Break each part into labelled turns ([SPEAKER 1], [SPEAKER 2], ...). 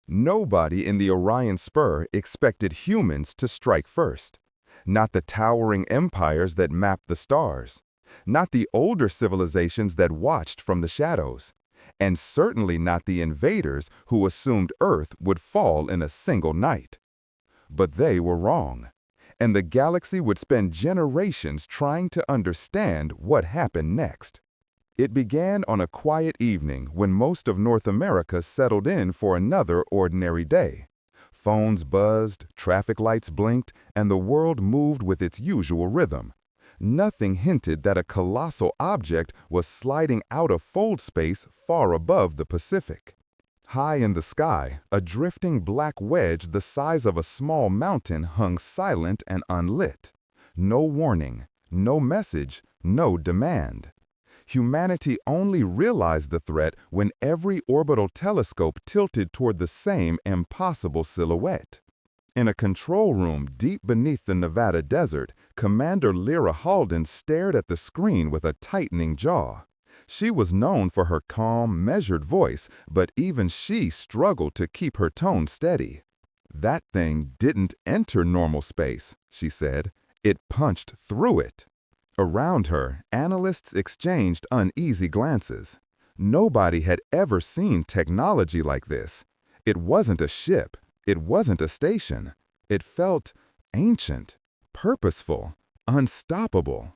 [SPEAKER 1] Nobody in the Orion Spur expected humans to strike first. Not the towering empires that mapped the stars. Not the older civilizations that watched from the shadows. And certainly not the invaders who assumed Earth would fall in a single night. But they were wrong. And the galaxy would spend generations trying to understand what happened next. It began on a quiet evening when most of North America settled in for another ordinary day. Phones buzzed, traffic lights blinked, and the world moved with its usual rhythm. Nothing hinted that a colossal object was sliding out of fold space far above the Pacific. High in the sky, a drifting black wedge the size of a small mountain hung silent and unlit. No warning, no message, no demand. Humanity only realized the threat when every orbital telescope tilted toward the same impossible silhouette. In a control room deep beneath the Nevada desert, Commander Lyra Halden stared at the screen with a tightening jaw. She was known for her calm, measured voice, but even she struggled to keep her tone steady. "That thing didn't enter normal space," she said. "It punched through it." Around her, analysts exchanged uneasy glances. Nobody had ever seen technology like this. It wasn't a ship. It wasn't a station. It felt ancient, purposeful, unstoppable.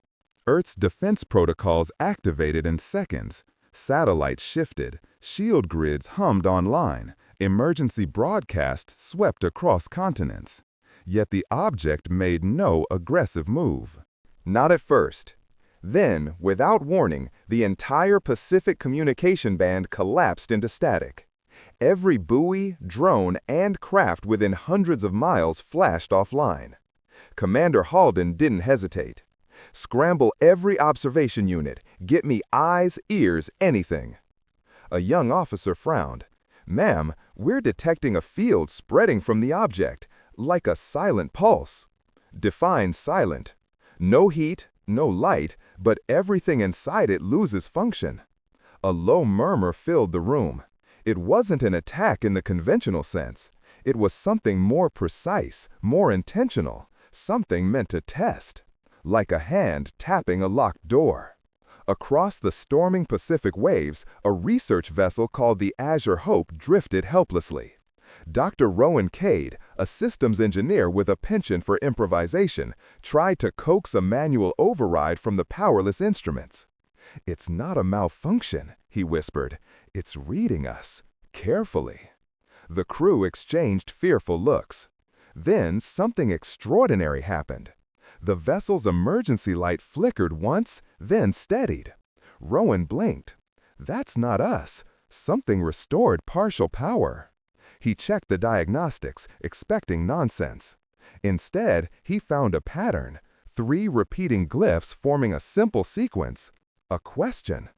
[SPEAKER 1] Earth's defense protocols activated in seconds. Satellites shifted. Shield grids hummed online. Emergency broadcasts swept across continents. Yet the object made no aggressive move. Not at first. Then, without warning, the entire Pacific communication band collapsed into static. Every buoy, drone, and craft within hundreds of miles flashed offline. Commander Halden didn't hesitate. "Scramble every observation unit. Get me eyes, ears, anything." A young officer frowned. "Ma'am, we're detecting a field spreading from the object, like a silent pulse." "Define silent." "No heat, no light, but everything inside it loses function." A low murmur filled the room. It wasn't an attack in the conventional sense. It was something more precise, more intentional, something meant to test. Like a hand tapping a locked door. Across the storming Pacific waves, a research vessel called the Azure Hope drifted helplessly. Dr. Rowan Cade, a systems engineer with a penchant for improvisation, tried to coax a manual override from the powerless instruments. "It's not a malfunction," he whispered. "It's reading us, carefully." The crew exchanged fearful looks. Then something extraordinary happened. The vessel's emergency light flickered once, then steadied. Rowan blinked. "That's not us. Something restored partial power." He checked the diagnostics, expecting nonsense. Instead, he found a pattern, 3 repeating glyphs forming a simple sequence. A question.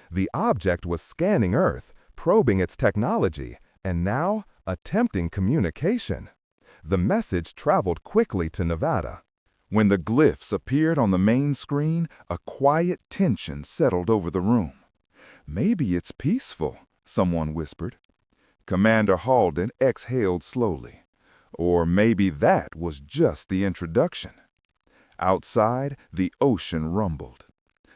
[SPEAKER 1] The object was scanning Earth, probing its technology, and now attempting communication. The message traveled quickly to Nevada. When the glyphs appeared on the main screen, a quiet tension settled over the room. "Maybe it's peaceful," someone whispered. Commander Halden exhaled slowly. Or maybe that was just the introduction. Outside, the ocean rumbled.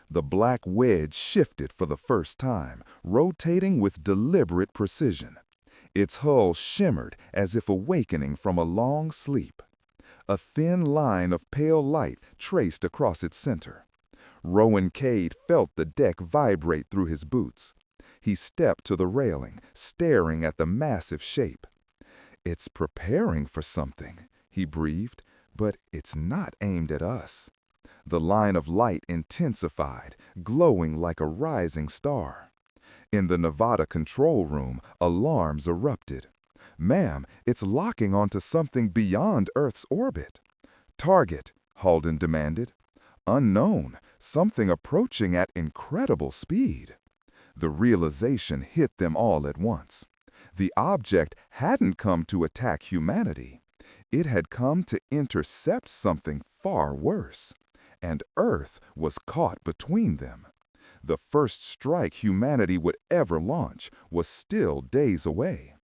[SPEAKER 1] The black wedge shifted for the first time, rotating with deliberate precision. Its hull shimmered as if awakening from a long sleep. A thin line of pale light traced across its center. Rowan Cade felt the deck vibrate through his boots. He stepped to the railing, staring at the massive shape. "It's preparing for something," he breathed, "but it's not aimed at us." The line of light intensified, glowing like a rising star. In the Nevada control room, alarms erupted. "Ma'am, it's locking onto something beyond Earth's orbit." "Target," Halden demanded. "Unknown, something approaching at incredible speed." The realization hit them all at once. The object hadn't come to attack humanity. It had come to intercept something far worse. And Earth was caught between them. The first strike humanity would ever launch was still days away.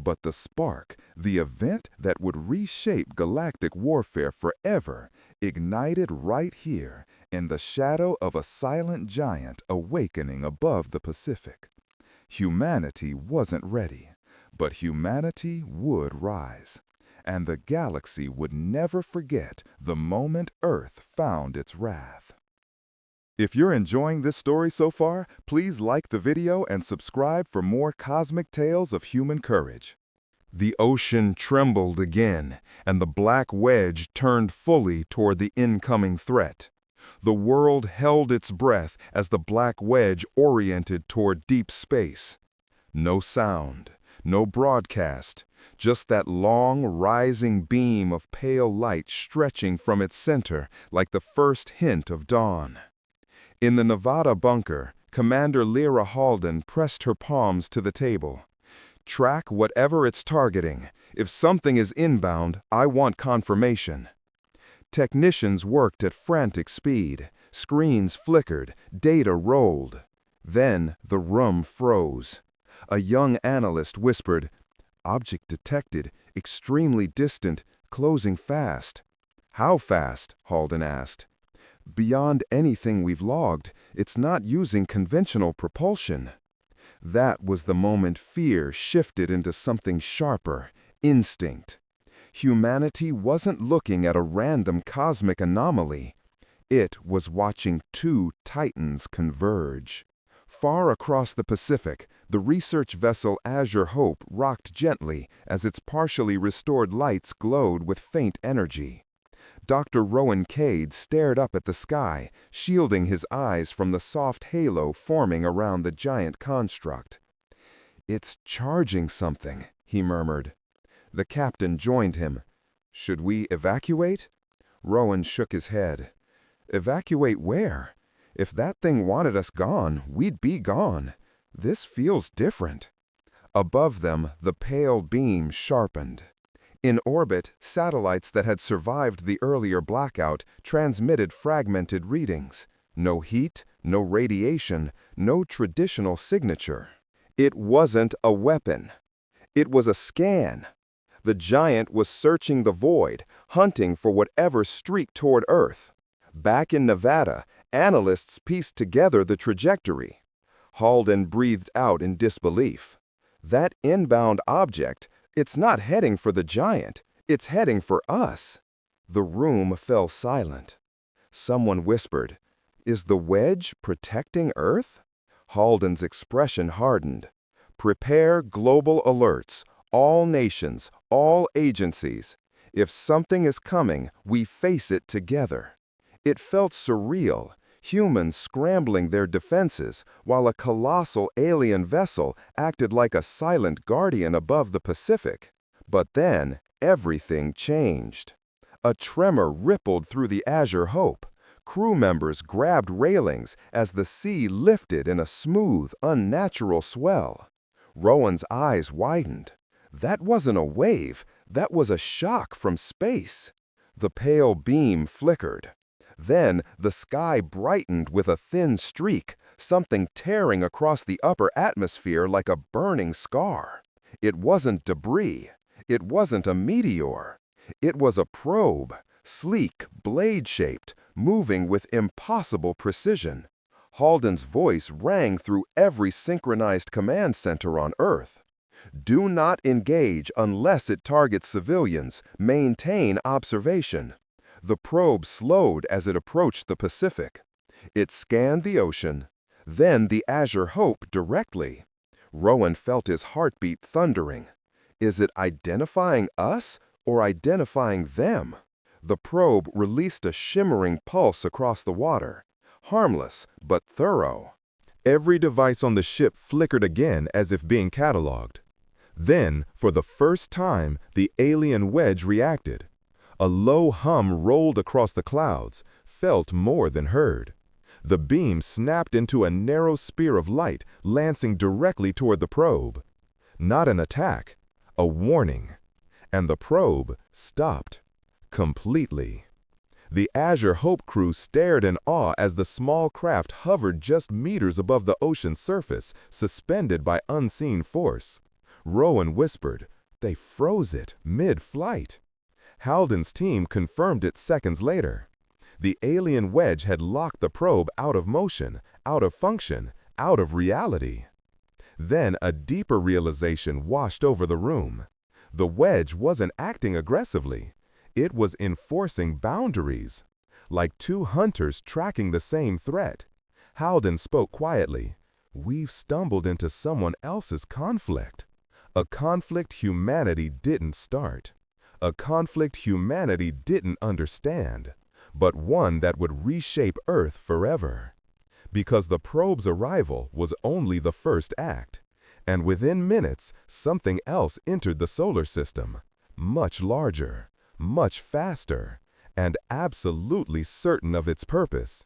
[SPEAKER 1] But the spark, the event that would reshape galactic warfare forever, ignited right here in the shadow of a silent giant awakening above the Pacific. Humanity wasn't ready, but humanity would rise, and the galaxy would never forget the moment Earth found its wrath. If you're enjoying this story so far, please like the video and subscribe for more cosmic tales of human courage. The ocean trembled again, and the black wedge turned fully toward the incoming threat. The world held its breath as the black wedge oriented toward deep space. No sound, no broadcast, just that long, rising beam of pale light stretching from its center like the first hint of dawn. In the Nevada bunker, Commander Lyra Halden pressed her palms to the table. Track whatever it's targeting. If something is inbound, I want confirmation. Technicians worked at frantic speed. Screens flickered, data rolled. Then the room froze. A young analyst whispered, "Object detected, extremely distant, closing fast." "How fast?" Halden asked. "Beyond anything we've logged, it's not using conventional propulsion." That was the moment fear shifted into something sharper, instinct. Humanity wasn't looking at a random cosmic anomaly. It was watching two titans converge. Far across the Pacific, the research vessel Azure Hope rocked gently as its partially restored lights glowed with faint energy. Dr. Rowan Cade stared up at the sky, shielding his eyes from the soft halo forming around the giant construct. "It's charging something," he murmured. The captain joined him. "Should we evacuate?" Rowan shook his head. "Evacuate where? If that thing wanted us gone, we'd be gone. This feels different." Above them, the pale beam sharpened. In orbit, satellites that had survived the earlier blackout transmitted fragmented readings. No heat, no radiation, no traditional signature. It wasn't a weapon. It was a scan. The giant was searching the void, hunting for whatever streaked toward Earth. Back in Nevada, analysts pieced together the trajectory. Halden breathed out in disbelief. That inbound object, it's not heading for the giant, it's heading for us. The room fell silent. Someone whispered, "Is the wedge protecting Earth?" Halden's expression hardened. "Prepare global alerts, all nations, all agencies. If something is coming, we face it together." It felt surreal. Humans scrambling their defenses, while a colossal alien vessel acted like a silent guardian above the Pacific. But then, everything changed. A tremor rippled through the Azure Hope. Crew members grabbed railings as the sea lifted in a smooth, unnatural swell. Rowan's eyes widened. That wasn't a wave, that was a shock from space. The pale beam flickered. Then the sky brightened with a thin streak, something tearing across the upper atmosphere like a burning scar. It wasn't debris. It wasn't a meteor. It was a probe, sleek, blade-shaped, moving with impossible precision. Halden's voice rang through every synchronized command center on Earth. "Do not engage unless it targets civilians. Maintain observation." The probe slowed as it approached the Pacific. It scanned the ocean, then the Azure Hope directly. Rowan felt his heartbeat thundering. Is it identifying us or identifying them? The probe released a shimmering pulse across the water. Harmless, but thorough. Every device on the ship flickered again as if being cataloged. Then, for the first time, the alien wedge reacted. A low hum rolled across the clouds, felt more than heard. The beam snapped into a narrow spear of light, lancing directly toward the probe. Not an attack, a warning. And the probe stopped. Completely. The Azure Hope crew stared in awe as the small craft hovered just meters above the ocean's surface, suspended by unseen force. Rowan whispered, "They froze it mid-flight." Halden's team confirmed it seconds later. The alien wedge had locked the probe out of motion, out of function, out of reality. Then a deeper realization washed over the room. The wedge wasn't acting aggressively. It was enforcing boundaries. Like two hunters tracking the same threat. Halden spoke quietly. "We've stumbled into someone else's conflict. A conflict humanity didn't start. A conflict humanity didn't understand. But one that would reshape Earth forever." Because the probe's arrival was only the first act. And within minutes, something else entered the solar system. Much larger, much faster, and absolutely certain of its purpose.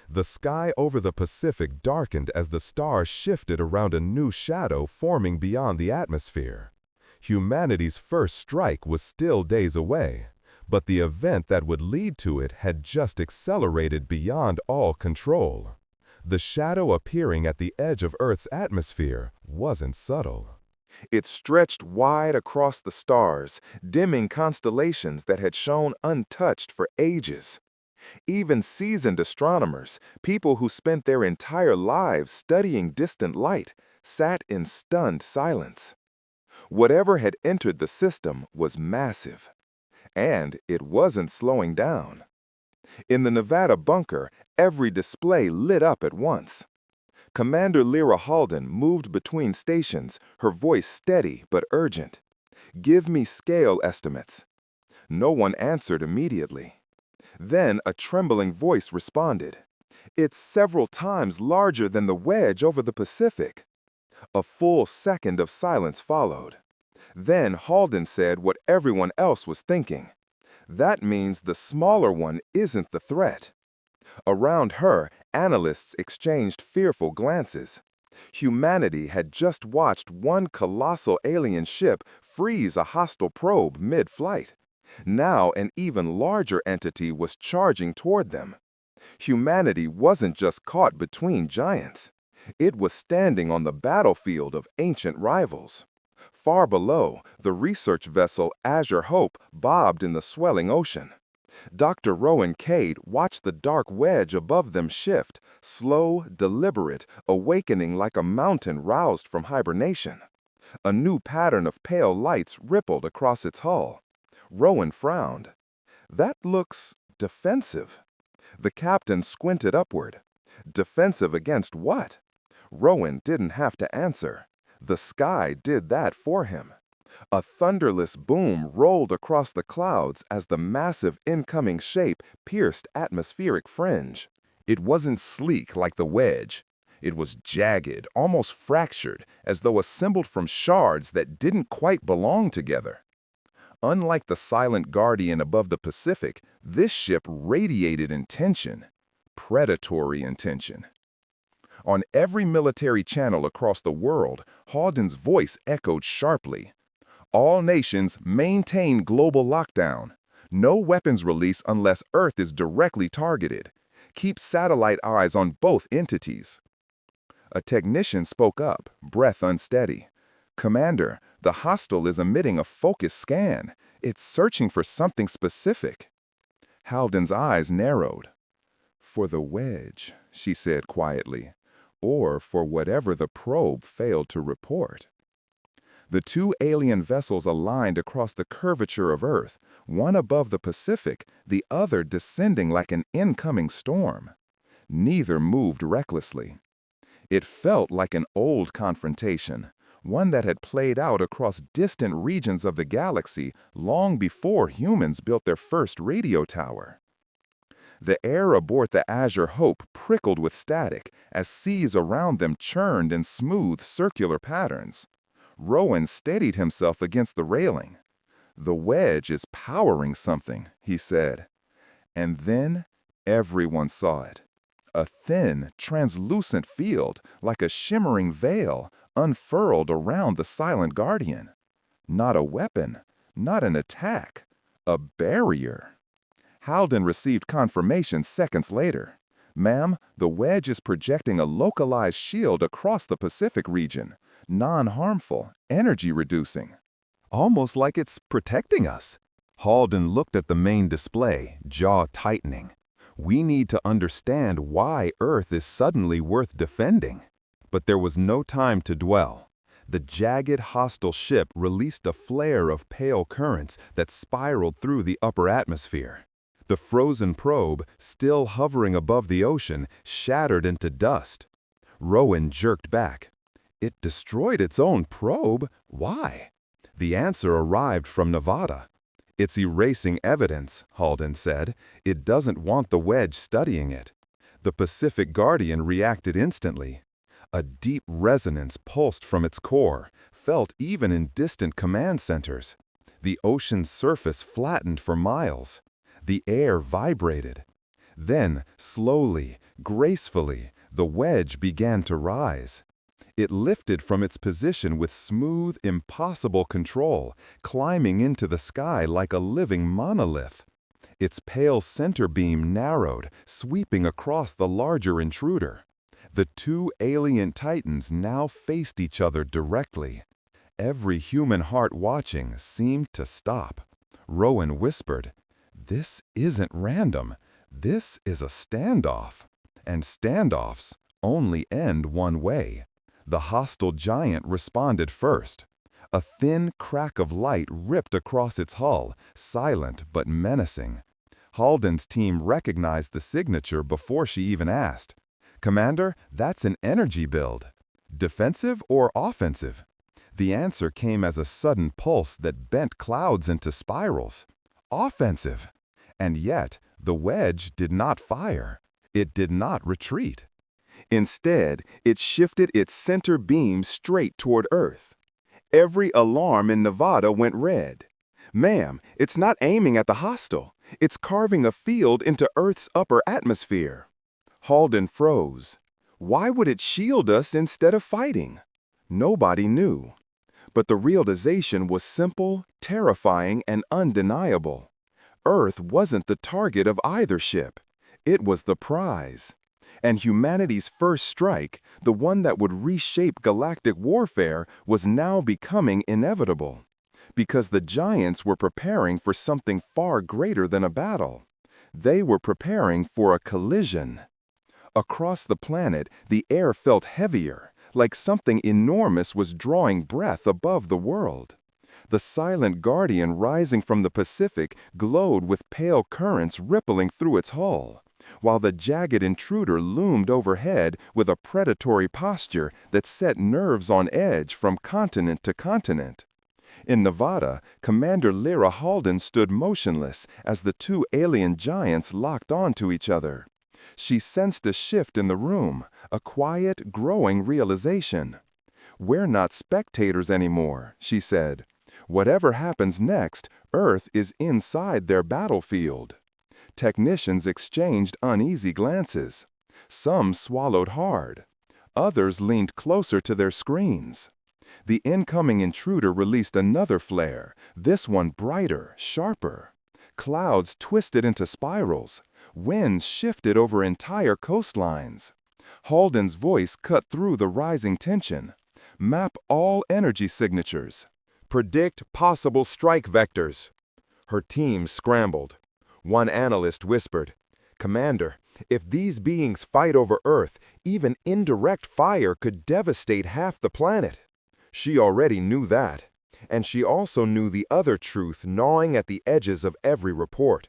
[SPEAKER 1] The sky over the Pacific darkened as the stars shifted around a new shadow forming beyond the atmosphere. Humanity's first strike was still days away, but the event that would lead to it had just accelerated beyond all control. The shadow appearing at the edge of Earth's atmosphere wasn't subtle. It stretched wide across the stars, dimming constellations that had shone untouched for ages. Even seasoned astronomers, people who spent their entire lives studying distant light, sat in stunned silence. Whatever had entered the system was massive. And it wasn't slowing down. In the Nevada bunker, every display lit up at once. Commander Lyra Halden moved between stations, her voice steady but urgent. "Give me scale estimates." No one answered immediately. Then a trembling voice responded. "It's several times larger than the wedge over the Pacific." A full second of silence followed. Then Halden said what everyone else was thinking. "That means the smaller one isn't the threat." Around her, analysts exchanged fearful glances. Humanity had just watched one colossal alien ship freeze a hostile probe mid-flight. Now an even larger entity was charging toward them. Humanity wasn't just caught between giants. It was standing on the battlefield of ancient rivals. Far below, the research vessel Azure Hope bobbed in the swelling ocean. Dr. Rowan Cade watched the dark wedge above them shift, slow, deliberate, awakening like a mountain roused from hibernation. A new pattern of pale lights rippled across its hull. Rowan frowned. "That looks defensive." The captain squinted upward. Defensive against what? Rowan didn't have to answer. The sky did that for him. A thunderless boom rolled across the clouds as the massive incoming shape pierced atmospheric fringe. It wasn't sleek like the wedge. It was jagged, almost fractured, as though assembled from shards that didn't quite belong together. Unlike the silent guardian above the Pacific, this ship radiated intention, predatory intention. On every military channel across the world, Halden's voice echoed sharply. "All nations maintain global lockdown. No weapons release unless Earth is directly targeted. Keep satellite eyes on both entities." A technician spoke up, breath unsteady. "Commander, the hostile is emitting a focused scan. It's searching for something specific." Halden's eyes narrowed. "For the wedge," she said quietly, "or for whatever the probe failed to report." The two alien vessels aligned across the curvature of Earth, one above the Pacific, the other descending like an incoming storm. Neither moved recklessly. It felt like an old confrontation, one that had played out across distant regions of the galaxy long before humans built their first radio tower. The air aboard the Azure Hope prickled with static as seas around them churned in smooth circular patterns. Rowan steadied himself against the railing. "The wedge is powering something," he said. And then everyone saw it. A thin, translucent field, like a shimmering veil, unfurled around the silent guardian. Not a weapon, not an attack, a barrier. Halden received confirmation seconds later. Ma'am, the wedge is projecting a localized shield across the Pacific region, non-harmful, energy-reducing. Almost like it's protecting us. Halden looked at the main display, jaw tightening. We need to understand why Earth is suddenly worth defending. But there was no time to dwell. The jagged, hostile ship released a flare of pale currents that spiraled through the upper atmosphere. The frozen probe, still hovering above the ocean, shattered into dust. Rowan jerked back. It destroyed its own probe? Why? The answer arrived from Nevada. It's erasing evidence, Halden said. It doesn't want the wedge studying it. The Pacific Guardian reacted instantly. A deep resonance pulsed from its core, felt even in distant command centers. The ocean's surface flattened for miles. The air vibrated. Then, slowly, gracefully, the wedge began to rise. It lifted from its position with smooth, impossible control, climbing into the sky like a living monolith. Its pale center beam narrowed, sweeping across the larger intruder. The two alien titans now faced each other directly. Every human heart watching seemed to stop. Rowan whispered, "This isn't random. This is a standoff." And standoffs only end one way. The hostile giant responded first. A thin crack of light ripped across its hull, silent but menacing. Halden's team recognized the signature before she even asked. "Commander, that's an energy build. Defensive or offensive?" The answer came as a sudden pulse that bent clouds into spirals. Offensive. And yet, the wedge did not fire. It did not retreat. Instead, it shifted its center beam straight toward Earth. Every alarm in Nevada went red. "Ma'am, it's not aiming at the hostile. It's carving a field into Earth's upper atmosphere." Halden froze. Why would it shield us instead of fighting? Nobody knew. But the realization was simple, terrifying, and undeniable. Earth wasn't the target of either ship. It was the prize. And humanity's first strike, the one that would reshape galactic warfare, was now becoming inevitable. Because the giants were preparing for something far greater than a battle. They were preparing for a collision. Across the planet, the air felt heavier, like something enormous was drawing breath above the world. The silent guardian rising from the Pacific glowed with pale currents rippling through its hull, while the jagged intruder loomed overhead with a predatory posture that set nerves on edge from continent to continent. In Nevada, Commander Lyra Halden stood motionless as the two alien giants locked onto each other. She sensed a shift in the room, a quiet, growing realization. "We're not spectators anymore," she said. "Whatever happens next, Earth is inside their battlefield." Technicians exchanged uneasy glances. Some swallowed hard. Others leaned closer to their screens. The incoming intruder released another flare, this one brighter, sharper. Clouds twisted into spirals. Winds shifted over entire coastlines. Halden's voice cut through the rising tension. "Map all energy signatures. Predict possible strike vectors." Her team scrambled. One analyst whispered, "Commander, if these beings fight over Earth, even indirect fire could devastate half the planet." She already knew that. And she also knew the other truth gnawing at the edges of every report.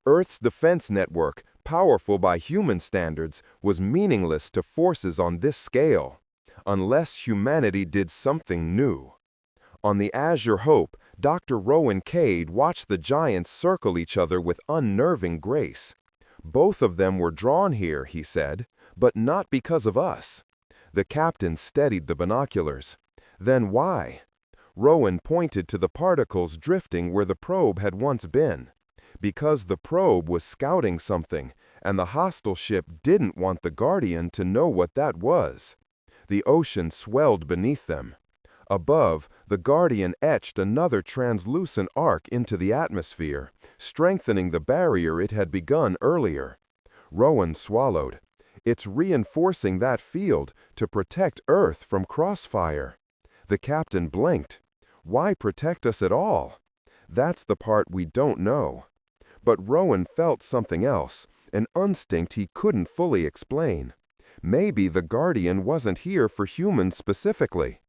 [SPEAKER 1] Earth's defense network, powerful by human standards, was meaningless to forces on this scale, unless humanity did something new. On the Azure Hope, Dr. Rowan Cade watched the giants circle each other with unnerving grace. "Both of them were drawn here," he said, "but not because of us." The captain steadied the binoculars. "Then why?" Rowan pointed to the particles drifting where the probe had once been. Because the probe was scouting something, and the hostile ship didn't want the Guardian to know what that was. The ocean swelled beneath them. Above, the Guardian etched another translucent arc into the atmosphere, strengthening the barrier it had begun earlier. Rowan swallowed.
[SPEAKER 2] It's reinforcing that field to protect Earth from crossfire. The captain blinked. Why protect us at all? That's the part we don't know. But Rowan felt something else, an instinct he couldn't fully explain. Maybe the Guardian wasn't here for humans specifically.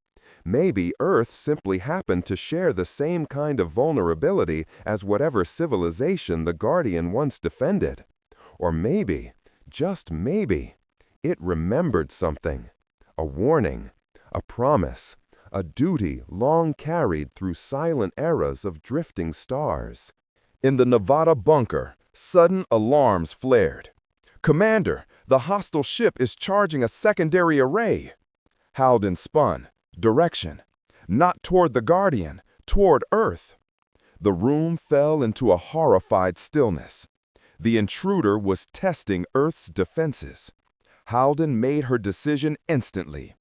[SPEAKER 2] Maybe Earth simply happened to share the same kind of vulnerability as whatever civilization the Guardian once defended. Or maybe, just maybe, it remembered something. A warning, a promise, a duty long carried through silent eras of drifting stars. In the Nevada bunker, sudden alarms flared. "Commander, the hostile ship is charging a secondary array." Halden spun. Direction. Not toward the Guardian, toward Earth. The room fell into a horrified stillness. The intruder was testing Earth's defenses. Halden made her decision instantly.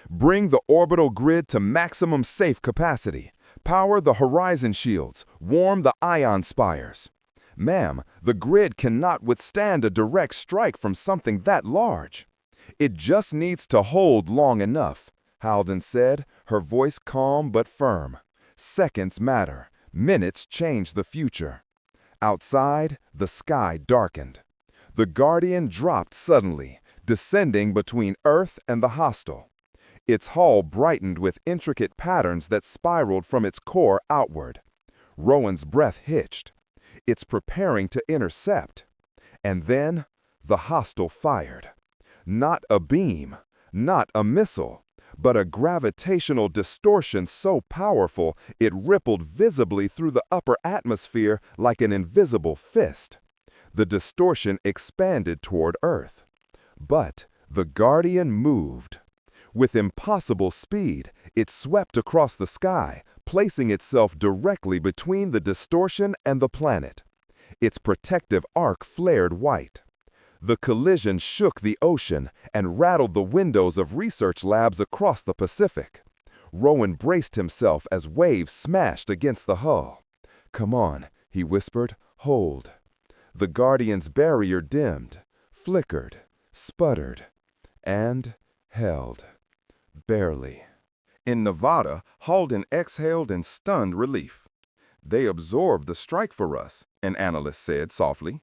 [SPEAKER 2] Bring the orbital grid to maximum safe capacity. Power the horizon shields. Warm the ion spires. Ma'am, the grid cannot withstand a direct strike from something that large. It just needs to hold long enough, Halden said, her voice calm but firm. Seconds matter. Minutes change the future. Outside, the sky darkened. The Guardian dropped suddenly, descending between Earth and the hostile. Its hull brightened with intricate patterns that spiraled from its core outward. Rowan's breath hitched. It's preparing to intercept. And then, the hostile fired. Not a beam, not a missile, but a gravitational distortion so powerful it rippled visibly through the upper atmosphere like an invisible fist. The distortion expanded toward Earth. But the Guardian moved. With impossible speed, it swept across the sky, placing itself directly between the distortion and the planet. Its protective arc flared white. The collision shook the ocean and rattled the windows of research labs across the Pacific. Rowan braced himself as waves smashed against the hull. "Come on," he whispered. "Hold." The Guardian's barrier dimmed, flickered, sputtered, and held. Barely. In Nevada, Halden exhaled in stunned relief. "They absorbed the strike for us," an analyst said softly.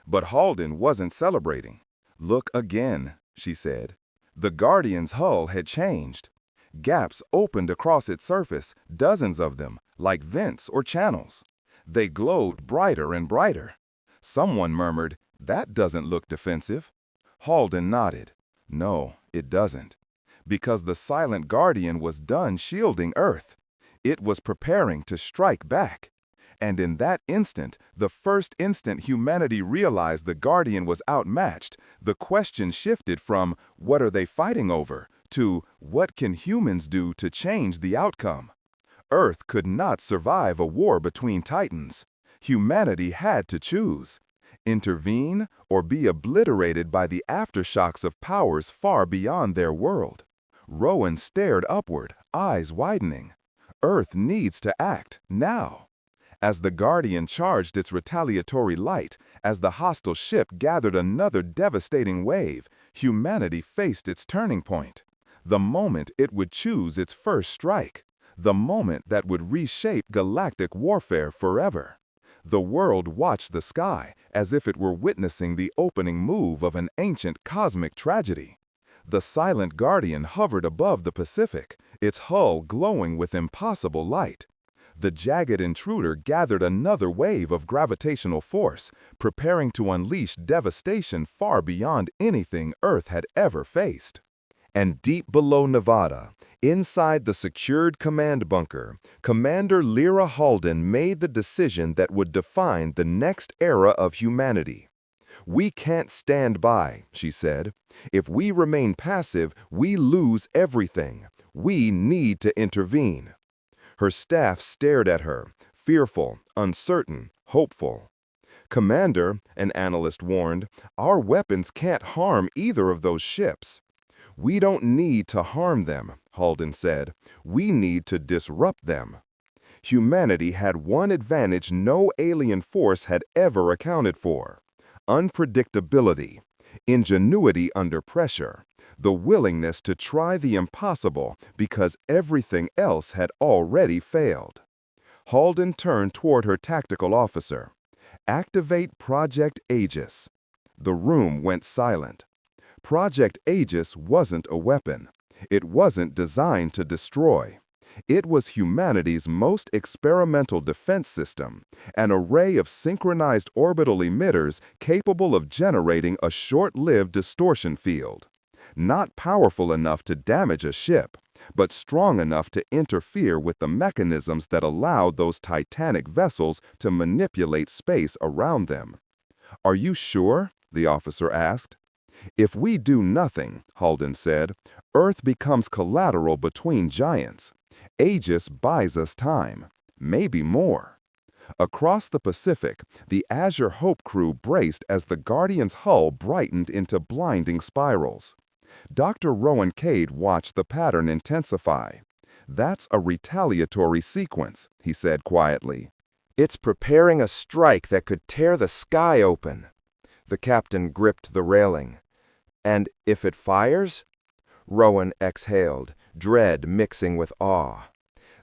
[SPEAKER 2] But Halden wasn't celebrating. "Look again," she said. The Guardian's hull had changed. Gaps opened across its surface, dozens of them, like vents or channels. They glowed brighter and brighter. Someone murmured, "That doesn't look defensive." Halden nodded. "No, it doesn't. Because the silent Guardian was done shielding Earth. It was preparing to strike back. And in that instant, the first instant humanity realized the Guardian was outmatched, the question shifted from, what are they fighting over, to, what can humans do to change the outcome? Earth could not survive a war between titans. Humanity had to choose. Intervene or be obliterated by the aftershocks of powers far beyond their world. Rowan stared upward, eyes widening. Earth needs to act, now. As the Guardian charged its retaliatory light, as the hostile ship gathered another devastating wave, humanity faced its turning point. The moment it would choose its first strike. The moment that would reshape galactic warfare forever. The world watched the sky as if it were witnessing the opening move of an ancient cosmic tragedy. The silent Guardian hovered above the Pacific, its hull glowing with impossible light. The jagged intruder gathered another wave of gravitational force, preparing to unleash devastation far beyond anything Earth had ever faced. And deep below Nevada, inside the secured command bunker, Commander Lyra Halden made the decision that would define the next era of humanity. "We can't stand by," she said. "If we remain passive, we lose everything. We need to intervene." Her staff stared at her, fearful, uncertain, hopeful. "Commander," an analyst warned, "our weapons can't harm either of those ships." "We don't need to harm them," Halden said. "We need to disrupt them." Humanity had one advantage no alien force had ever accounted for: unpredictability. ingenuity under pressure, the willingness to try the impossible because everything else had already failed. Halden turned toward her tactical officer. "Activate Project Aegis." The room went silent. Project Aegis wasn't a weapon. It wasn't designed to destroy. It was humanity's most experimental defense system, an array of synchronized orbital emitters capable of generating a short-lived distortion field. Not powerful enough to damage a ship, but strong enough to interfere with the mechanisms that allowed those titanic vessels to manipulate space around them. "Are you sure?" the officer asked. "If we do nothing," Halden said, "Earth becomes collateral between giants. Aegis buys us time, maybe more." Across the Pacific, the Azure Hope crew braced as the Guardian's hull brightened into blinding spirals. Dr. Rowan Cade watched the pattern intensify. "That's a retaliatory sequence," he said quietly.
[SPEAKER 3] "It's preparing a strike that could tear the sky open." The captain gripped the railing. "And if it fires?" Rowan exhaled, dread mixing with awe.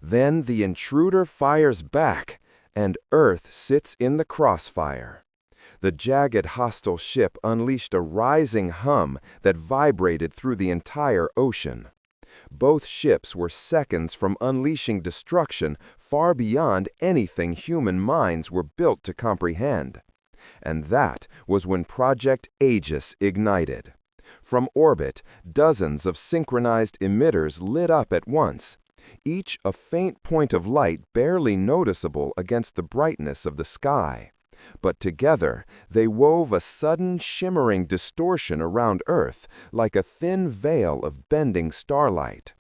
[SPEAKER 3] "Then the intruder fires back, and Earth sits in the crossfire." The jagged hostile ship unleashed a rising hum that vibrated through the entire ocean. Both ships were seconds from unleashing destruction far beyond anything human minds were built to comprehend. And that was when Project Aegis ignited. From orbit, dozens of synchronized emitters lit up at once, each a faint point of light barely noticeable against the brightness of the sky. But together, they wove a sudden shimmering distortion around Earth like a thin veil of bending starlight.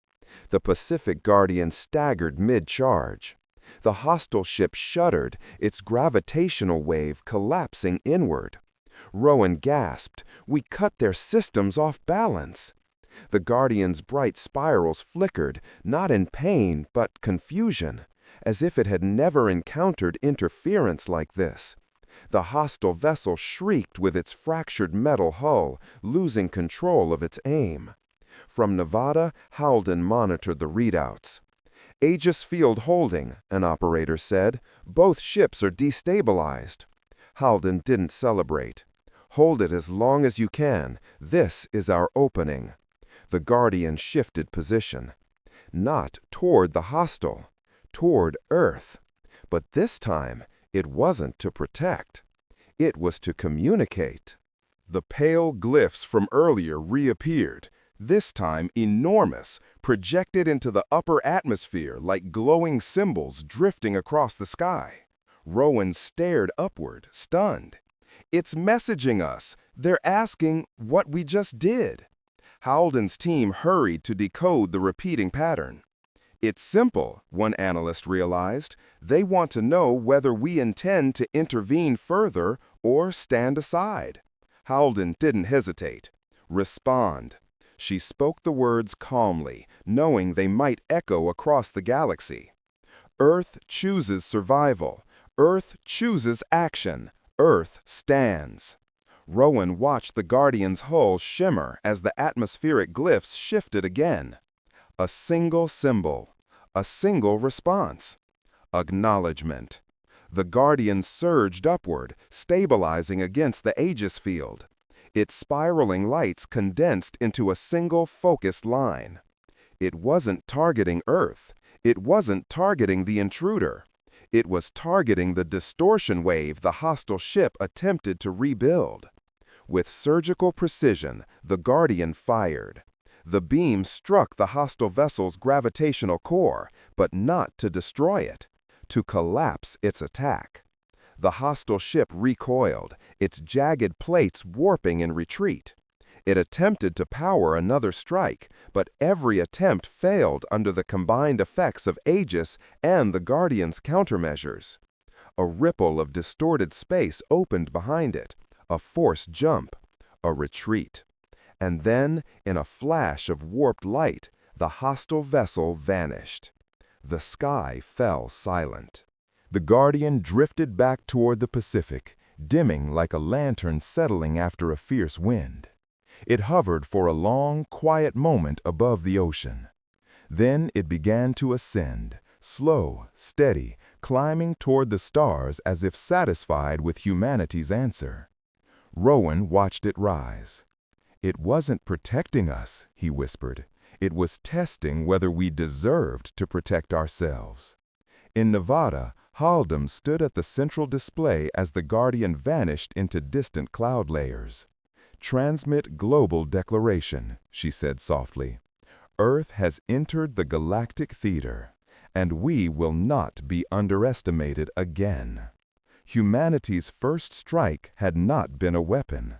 [SPEAKER 3] The Pacific Guardian staggered mid-charge. The hostile ship shuddered, its gravitational wave collapsing inward. Rowan gasped, "We cut their systems off balance." The Guardian's bright spirals flickered, not in pain but confusion, as if it had never encountered interference like this. The hostile vessel shrieked with its fractured metal hull, losing control of its aim. From Nevada, Halden monitored the readouts. "Aegis field holding," an operator said. "Both ships are destabilized." Halden didn't celebrate. "Hold it as long as you can. This is our opening." The Guardian shifted position. Not toward the hostile, toward Earth. But this time, it wasn't to protect. It was to communicate. The pale glyphs from earlier reappeared, this time enormous, projected into the upper atmosphere like glowing symbols drifting across the sky. Rowan stared upward, stunned. "It's messaging us. They're asking what we just did." Halden's team hurried to decode the repeating pattern. "It's simple," one analyst realized. "They want to know whether we intend to intervene further or stand aside." Halden didn't hesitate. "Respond." She spoke the words calmly, knowing they might echo across the galaxy. "Earth chooses survival. Earth chooses action. Earth stands." Rowan watched the Guardian's hull shimmer as the atmospheric glyphs shifted again. A single symbol. A single response. Acknowledgement. The Guardian surged upward, stabilizing against the Aegis field. Its spiraling lights condensed into a single focused line. It wasn't targeting Earth. It wasn't targeting the intruder. It was targeting the distortion wave the hostile ship attempted to rebuild. With surgical precision, the Guardian fired. The beam struck the hostile vessel's gravitational core, but not to destroy it, to collapse its attack. The hostile ship recoiled, its jagged plates warping in retreat. It attempted to power another strike, but every attempt failed under the combined effects of Aegis and the Guardian's countermeasures. A ripple of distorted space opened behind it, a forced jump, a retreat. And then, in a flash of warped light, the hostile vessel vanished. The sky fell silent. The Guardian drifted back toward the Pacific,
[SPEAKER 1] dimming like a lantern settling after a fierce wind. It hovered for a long, quiet moment above the ocean. Then it began to ascend, slow, steady, climbing toward the stars as if satisfied with humanity's answer. Rowan watched it rise. "It wasn't protecting us," he whispered. "It was testing whether we deserved to protect ourselves." In Nevada, Haldum stood at the central display as the Guardian vanished into distant cloud layers. "Transmit global declaration," she said softly. "Earth has entered the Galactic Theater, and we will not be underestimated again." Humanity's first strike had not been a weapon.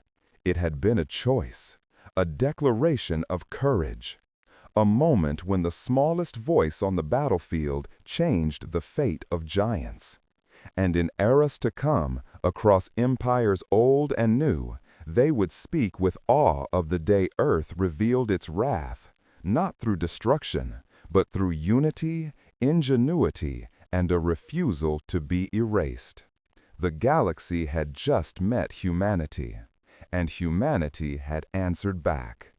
[SPEAKER 1] It had been a choice, a declaration of courage, a moment when the smallest voice on the battlefield changed the fate of giants. And in eras to come, across empires old and new, they would speak with awe of the day Earth revealed its wrath, not through destruction, but through unity, ingenuity, and a refusal to be erased. The galaxy had just met humanity, and humanity had answered back.